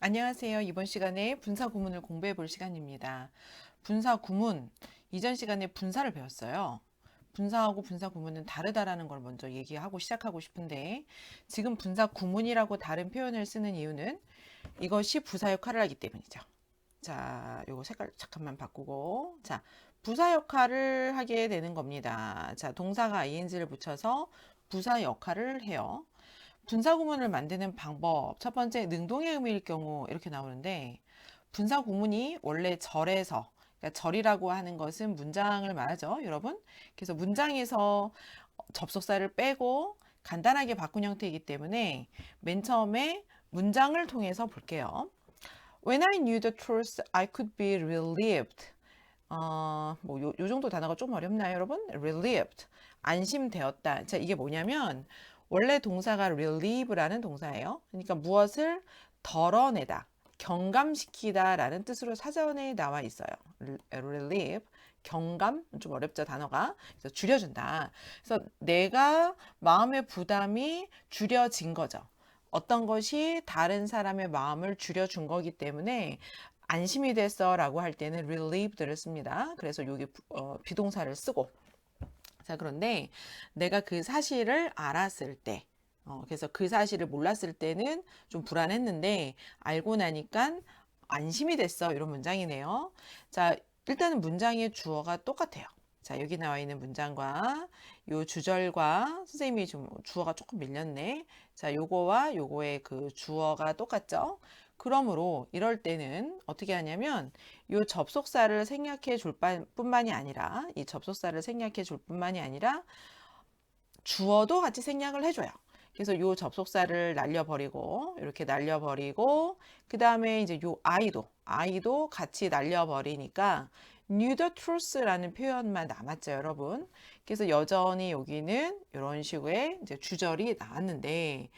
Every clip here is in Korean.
안녕하세요. 이번 시간에 분사 구문을 공부해 볼 시간입니다. 분사 구문, 이전 시간에 분사를 배웠어요. 분사하고 분사 구문은 다르다라는 걸 먼저 얘기하고 시작하고 싶은데, 지금 분사 구문이라고 다른 표현을 쓰는 이유는 이것이 부사 역할을 하기 때문이죠. 자, 요거 색깔 잠깐만 바꾸고, 자, 부사 역할을 하게 되는 겁니다. 자, 동사가 ing를 붙여서 부사 역할을 해요. 분사 구문을 만드는 방법. 첫 번째, 능동의 의미일 경우 이렇게 나오는데, 분사 구문이 원래 절에서, 그러니까 절이라고 하는 것은 문장을 말하죠, 여러분. 그래서 문장에서 접속사를 빼고 간단하게 바꾼 형태이기 때문에 맨 처음에 문장을 통해서 볼게요. When I knew the truth, I could be relieved. 요 정도 단어가 좀 어렵나요, 여러분? relieved. 안심되었다. 자, 이게 뭐냐면, 원래 동사가 relieve라는 동사예요. 그러니까 무엇을 덜어내다, 경감시키다 라는 뜻으로 사전에 나와 있어요. relieve. 경감, 좀 어렵죠, 단어가. 그래서 줄여준다. 그래서 내가 마음의 부담이 줄여진 거죠. 어떤 것이 다른 사람의 마음을 줄여준 거기 때문에 안심이 됐어 라고 할 때는 relieved를 씁니다. 그래서 여기 비동사를 쓰고. 자, 그런데 내가 그 사실을 알았을 때, 그래서 그 사실을 몰랐을 때는 좀 불안했는데 알고 나니까 안심이 됐어, 이런 문장이네요. 자, 일단은 문장의 주어가 똑같아요. 자, 여기 나와 있는 문장과 요 주절과 선생님이 좀 주어가 조금 밀렸네. 자, 요거와 요거의 그 주어가 똑같죠? 그러므로 이럴 때는 어떻게 하냐면 요 접속사를 생략해 줄 뿐만이 아니라 이 접속사를 생략해 줄 뿐만이 아니라 주어도 같이 생략을 해줘요. 그래서 요 접속사를 날려버리고 이렇게 날려버리고 그 다음에 이제 요 아이도 같이 날려버리니까 knew the truth라는 표현만 남았죠, 여러분. 그래서 여전히 여기는 이런 식의 이제 주절이 나왔는데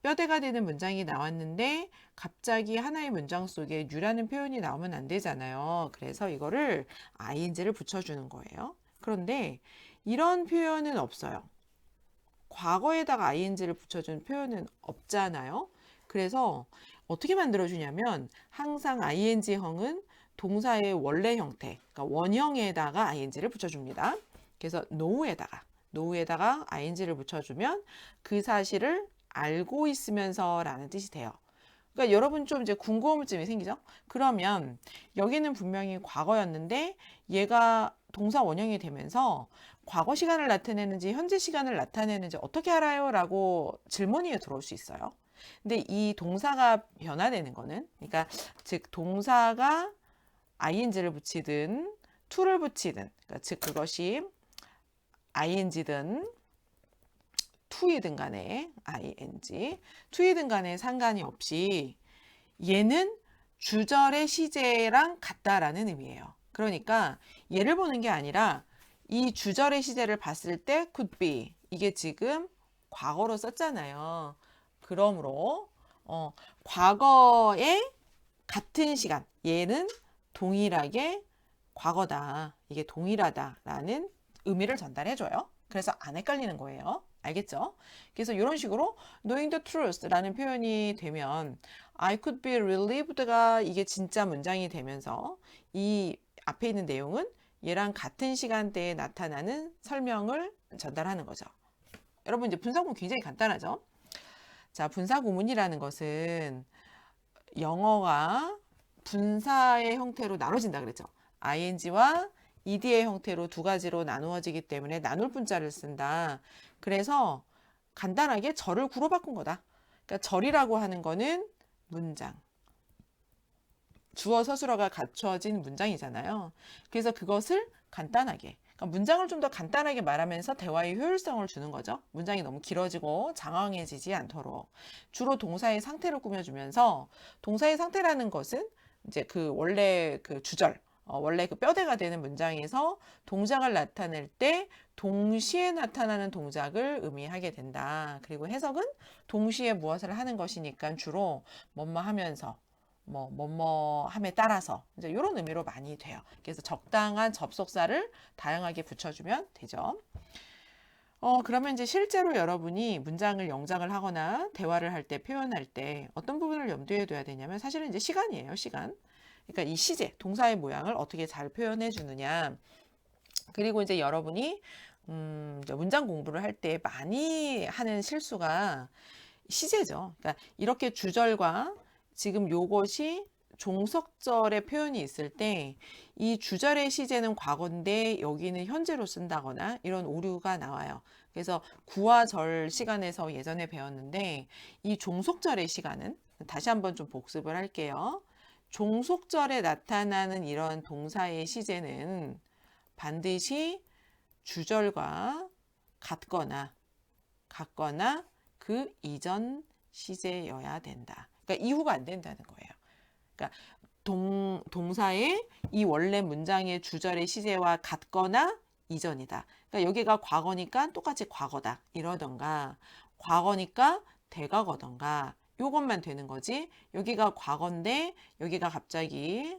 뼈대가 되는 문장이 나왔는데 갑자기 하나의 문장 속에 new라는 표현이 나오면 안 되잖아요. 그래서 이거를 ing를 붙여주는 거예요. 그런데 이런 표현은 없어요. 과거에다가 ing를 붙여준 표현은 없잖아요. 그래서 어떻게 만들어주냐면 항상 ing형은 동사의 원래 형태, 그러니까 원형에다가 ing를 붙여줍니다. 그래서 know에다가 ing를 붙여주면 그 사실을 알고 있으면서 라는 뜻이 돼요. 그러니까 여러분 좀 이제 궁금증이 생기죠? 그러면 여기는 분명히 과거였는데 얘가 동사 원형이 되면서 과거 시간을 나타내는지 현재 시간을 나타내는지 어떻게 알아요? 라고 질문이 들어올 수 있어요. 근데 이 동사가 변화되는 거는 그러니까 즉 동사가 ing를 붙이든 to를 붙이든 그러니까 즉 그것이 ing든 to이든 간에 to이든 간에 상관이 없이 얘는 주절의 시제랑 같다라는 의미예요. 그러니까 얘를 보는 게 아니라 이 주절의 시제를 봤을 때 could be 이게 지금 과거로 썼잖아요. 그러므로 과거의 같은 시간 얘는 동일하게 과거다. 이게 동일하다라는 의미를 전달해줘요. 그래서 안 헷갈리는 거예요. 알겠죠? 그래서 이런 식으로 knowing the truth라는 표현이 되면 I could be relieved가 이게 진짜 문장이 되면서 이 앞에 있는 내용은 얘랑 같은 시간대에 나타나는 설명을 전달하는 거죠. 여러분 이제 분사구문 굉장히 간단하죠? 자, 분사구문이라는 것은 영어가 분사의 형태로 나눠진다 그랬죠. ing와 ed의 형태로 두 가지로 나누어지기 때문에 나눌 분자를 쓴다. 그래서 간단하게 절을 구로 바꾼 거다. 그러니까 절이라고 하는 거는 문장. 주어 서술어가 갖춰진 문장이잖아요. 그래서 그것을 간단하게 그러니까 문장을 좀 더 간단하게 말하면서 대화의 효율성을 주는 거죠. 문장이 너무 길어지고 장황해지지 않도록 주로 동사의 상태를 꾸며주면서 동사의 상태라는 것은 이제 그 원래 그 주절 원래 그 뼈대가 되는 문장에서 동작을 나타낼 때 동시에 나타나는 동작을 의미하게 된다. 그리고 해석은 동시에 무엇을 하는 것이니까 주로 뭐뭐 하면서 뭐뭐 함에 따라서 이제 이런 의미로 많이 돼요. 그래서 적당한 접속사를 다양하게 붙여주면 되죠. 그러면 이제 실제로 여러분이 문장을 영작을 하거나 대화를 할 때, 표현할 때 어떤 부분을 염두에 둬야 되냐면 사실은 이제 시간이에요, 시간. 그러니까 이 시제, 동사의 모양을 어떻게 잘 표현해 주느냐. 그리고 이제 여러분이 이제 문장 공부를 할 때 많이 하는 실수가 시제죠. 그러니까 이렇게 주절과 지금 요것이 종속절의 표현이 있을 때 이 주절의 시제는 과거인데 여기는 현재로 쓴다거나 이런 오류가 나와요. 그래서 구와 절 시간에서 예전에 배웠는데 이 종속절의 시간은 다시 한번 좀 복습을 할게요. 종속절에 나타나는 이런 동사의 시제는 반드시 주절과 같거나 그 이전 시제여야 된다. 그러니까 이후가 안 된다는 거예요. 그러니까 동사의 이 원래 문장의 주절의 시제와 같거나 이전이다. 그러니까 여기가 과거니까 똑같이 과거다. 이러던가 과거니까 대과거던가 요것만 되는 거지. 여기가 과거인데 여기가 갑자기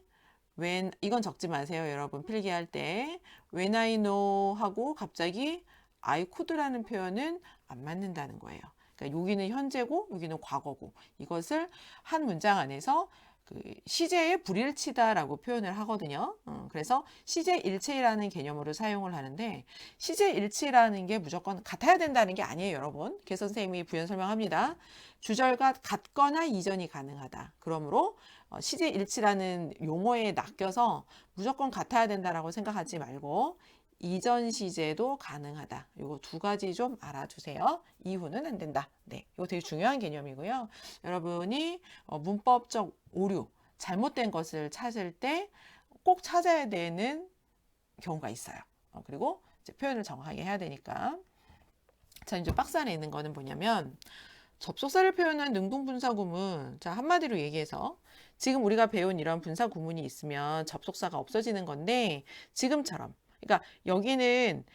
이건 적지 마세요. 여러분 필기할 때 when I know 하고 갑자기 I could라는 표현은 안 맞는다는 거예요. 그러니까 여기는 현재고 여기는 과거고 이것을 한 문장 안에서 그 시제의 불일치다라고 표현을 하거든요. 그래서 시제 일치라는 개념으로 사용을 하는데 시제 일치라는 게 무조건 같아야 된다는 게 아니에요, 여러분. 개 선생님이 부연 설명합니다. 주절과 같거나 이전이 가능하다. 그러므로 시제 일치라는 용어에 낚여서 무조건 같아야 된다라고 생각하지 말고 이전 시제도 가능하다. 요거 두 가지 좀 알아두세요. 이후는 안 된다. 네, 이거 되게 중요한 개념이고요. 여러분이 문법적 오류, 잘못된 것을 찾을 때 꼭 찾아야 되는 경우가 있어요. 그리고 이제 표현을 정확하게 해야 되니까. 자, 이제 박스 안에 있는 거는 뭐냐면 접속사를 표현한 능동분사구문. 자, 한마디로 얘기해서 지금 우리가 배운 이런 분사구문이 있으면 접속사가 없어지는 건데 지금처럼 그러니까 여기는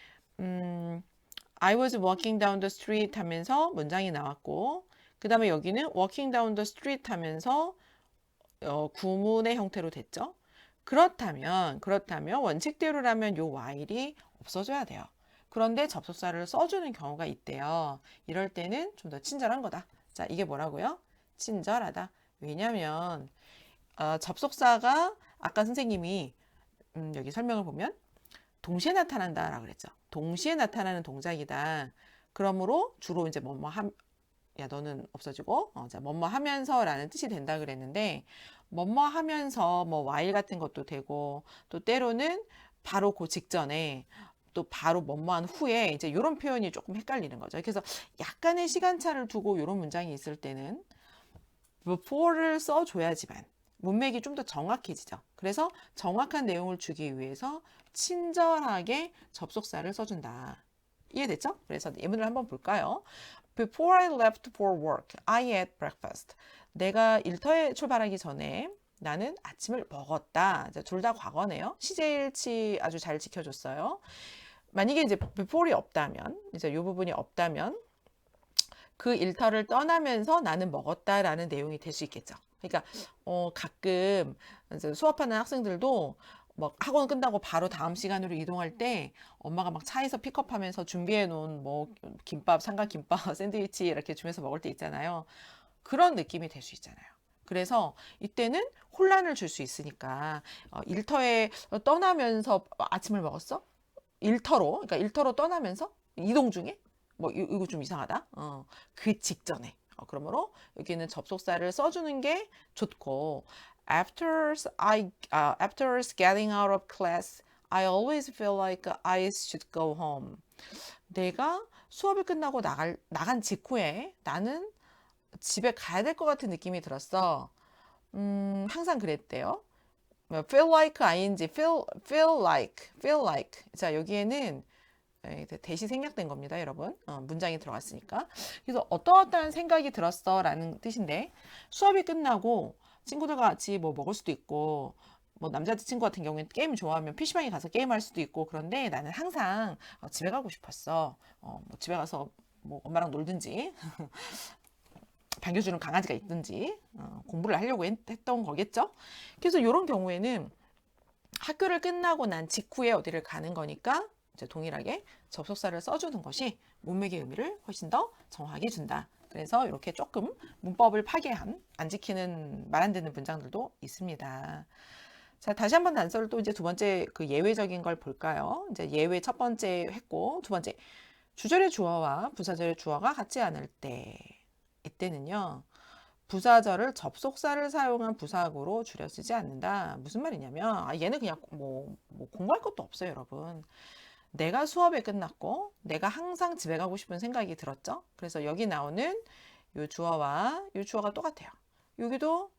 I was walking down the street 하면서 문장이 나왔고 그 다음에 여기는 walking down the street 하면서 구문의 형태로 됐죠. 그렇다면 원칙대로라면 요 while이 없어져야 돼요. 그런데 접속사를 써주는 경우가 있대요. 이럴 때는 좀 더 친절한 거다. 자, 이게 뭐라고요? 친절하다. 왜냐면 접속사가 아까 선생님이 여기 설명을 보면 동시에 나타난다라고 그랬죠. 동시에 나타나는 동작이다. 그러므로 주로 이제 야 너는 없어지고 자 뭐뭐 하면서라는 뜻이 된다 그랬는데 뭐뭐 하면서 뭐 while 같은 것도 되고 또 때로는 바로 그 직전에 또 바로 뭐뭐한 후에 이제 이런 표현이 조금 헷갈리는 거죠. 그래서 약간의 시간차를 두고 이런 문장이 있을 때는 before를 써줘야지만 문맥이 좀 더 정확해지죠. 그래서 정확한 내용을 주기 위해서 친절하게 접속사를 써준다. 이해됐죠? 그래서 예문을 한번 볼까요? Before I left for work, I ate breakfast. 내가 일터에 출발하기 전에 나는 아침을 먹었다. 둘 다 과거네요. 시제일치 아주 잘 지켜줬어요. 만약에 이제 before이 없다면, 이제 이 부분이 없다면 그 일터를 떠나면서 나는 먹었다라는 내용이 될 수 있겠죠. 그러니까 가끔 이제 수업하는 학생들도 막 학원 끝나고 바로 다음 시간으로 이동할 때 엄마가 막 차에서 픽업하면서 준비해 놓은 뭐 김밥, 삼각김밥, 샌드위치 이렇게 주면서 먹을 때 있잖아요. 그런 느낌이 될 수 있잖아요. 그래서 이때는 혼란을 줄 수 있으니까 일터에 떠나면서 아침을 먹었어? 그러니까 일터로 떠나면서 이동 중에 뭐 이거 좀 이상하다. 그 직전에. 그러므로 여기는 접속사를 써주는 게 좋고 after getting out of class, I always feel like I should go home. 내가 수업이 끝나고 나간 직후에 나는 집에 가야 될 것 같은 느낌이 들었어. 항상 그랬대요. feel like ing, feel like. 자, 여기에는 대시 생략된 겁니다, 여러분. 문장이 들어갔으니까. 그래서 어떠한 생각이 들었어 라는 뜻인데 수업이 끝나고 친구들과 같이 뭐 먹을 수도 있고 뭐 남자친구 같은 경우에는 게임 좋아하면 PC방에 가서 게임할 수도 있고 그런데 나는 항상 집에 가고 싶었어. 뭐 집에 가서 뭐 엄마랑 놀든지 반겨주는 강아지가 있든지 공부를 하려고 했던 거겠죠. 그래서 이런 경우에는 학교를 끝나고 난 직후에 어디를 가는 거니까 이제 동일하게 접속사를 써주는 것이 문맥의 의미를 훨씬 더 정확하게 준다. 그래서 이렇게 조금 문법을 파괴한, 안 지키는, 말 안 듣는 문장들도 있습니다. 자, 다시 한번 단서를 또 이제 두 번째 그 예외적인 걸 볼까요? 이제 예외 첫 번째 했고, 두 번째, 주절의 주어와 부사절의 주어가 같지 않을 때, 이때는요, 부사절을 접속사를 사용한 부사구로 줄여 쓰지 않는다. 무슨 말이냐면, 얘는 그냥 뭐 공부할 것도 없어요, 여러분. 내가 수업이 끝났고, 내가 항상 집에 가고 싶은 생각이 들었죠? 그래서 여기 나오는 이 주어와 이 주어가 똑같아요. 여기도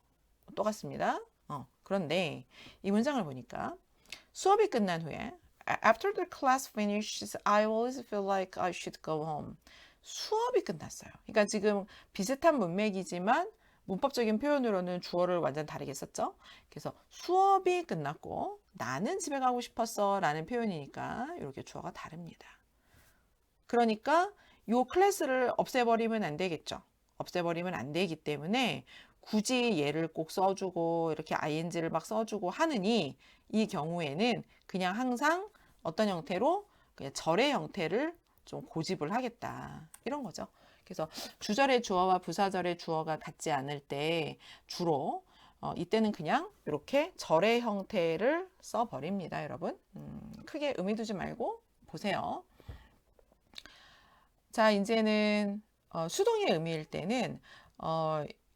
똑같습니다. 그런데 이 문장을 보니까 수업이 끝난 후에 After the class finishes, I always feel like I should go home. 수업이 끝났어요. 그러니까 지금 비슷한 문맥이지만 문법적인 표현으로는 주어를 완전 다르게 썼죠. 그래서 수업이 끝났고 나는 집에 가고 싶었어 라는 표현이니까 이렇게 주어가 다릅니다. 그러니까 이 클래스를 없애버리면 안 되겠죠. 없애버리면 안 되기 때문에 굳이 얘를 꼭 써주고 이렇게 ing를 막 써주고 하느니 이 경우에는 그냥 항상 어떤 형태로 그냥 절의 형태를 좀 고집을 하겠다 이런 거죠. 그래서 주절의 주어와 부사절의 주어가 같지 않을 때 주로 이때는 그냥 이렇게 절의 형태를 써버립니다, 여러분. 크게 의미 두지 말고 보세요. 자, 이제는 수동의 의미일 때는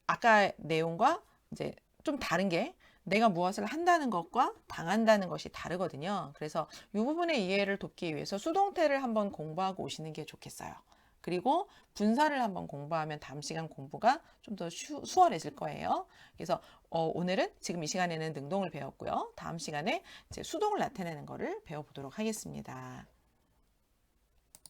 아까 내용과 이제 좀 다른 게 내가 무엇을 한다는 것과 당한다는 것이 다르거든요. 그래서 이 부분의 이해를 돕기 위해서 수동태를 한번 공부하고 오시는 게 좋겠어요. 그리고 분사를 한번 공부하면 다음 시간 공부가 좀 더 수월해질 거예요. 그래서 오늘은 지금 이 시간에는 능동을 배웠고요. 다음 시간에 이제 수동을 나타내는 거를 배워보도록 하겠습니다.